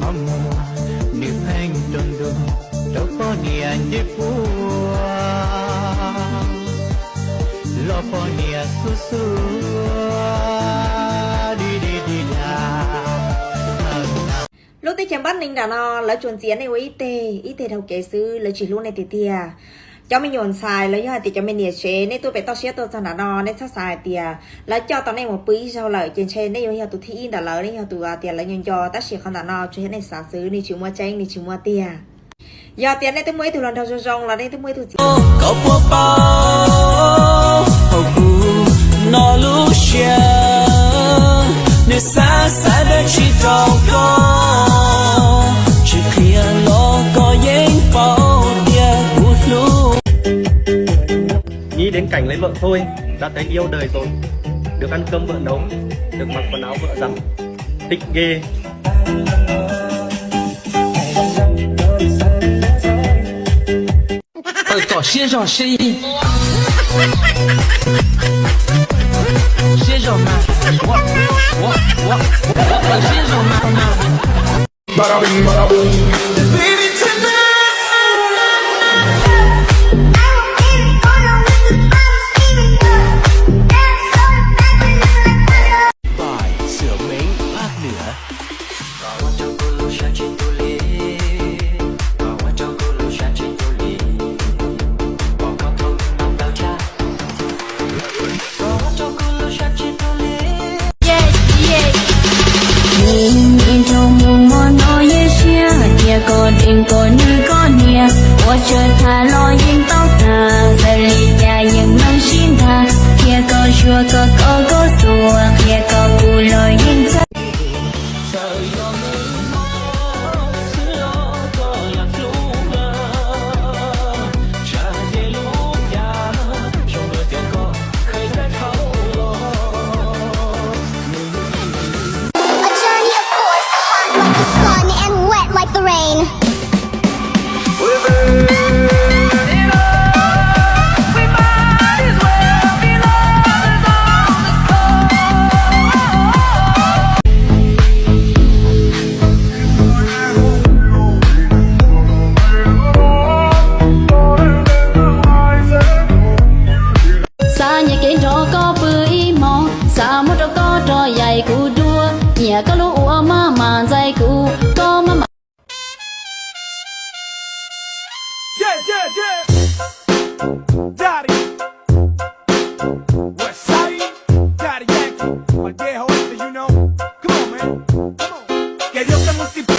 mama ni hang tondo đâu có nia ni pua lo po nia su su đi đi đi la lúc tới chém bắt ninh đã nó lấy chuồn chiến này với ít tê đâu kể sư lấy chỉ luôn này tìa cho mình nhổn xài lấy hai thì cho mình nhiệt chế nên tôi phải tao xét tôi cho nó nên sát xài tìa lấy cho tao này một quý sau lại trên này nhiều tụi thi đã lấy này tụi tiền lấy nhon cho ta sẽ không đã nó cho này xả xứ này chịu mua tranh này chịu mua tìa giờ tiền này tôi mới từ lần đầu rong là đây tôi mới từ có bố bao nó lúc chia nơi xa xa đã chỉ trao có chỉ khi lo có những bao địa buốt lũ nghĩ đến cảnh lấy vợ thôi đã thấy yêu đời rồi, được ăn cơm vợ nấu, được mặc quần áo vợ giặt, thích ghê.搞先生声音，先生们，我先生们。Bada bing, bada boom. Baby tonight. bài sửa mấy bát nữa có định có nữ có nia, tôi chờ thà lo những tóc thà, giờ lì nhà những nắng xin thà, kia có chua có sủa, kia có cù lo những chất. Nhà có lũ mà dây cụ có mà Daddy West Side Daddy Yankee My dear host, you know. Come on, man. Come on. Que Dios te multiplique.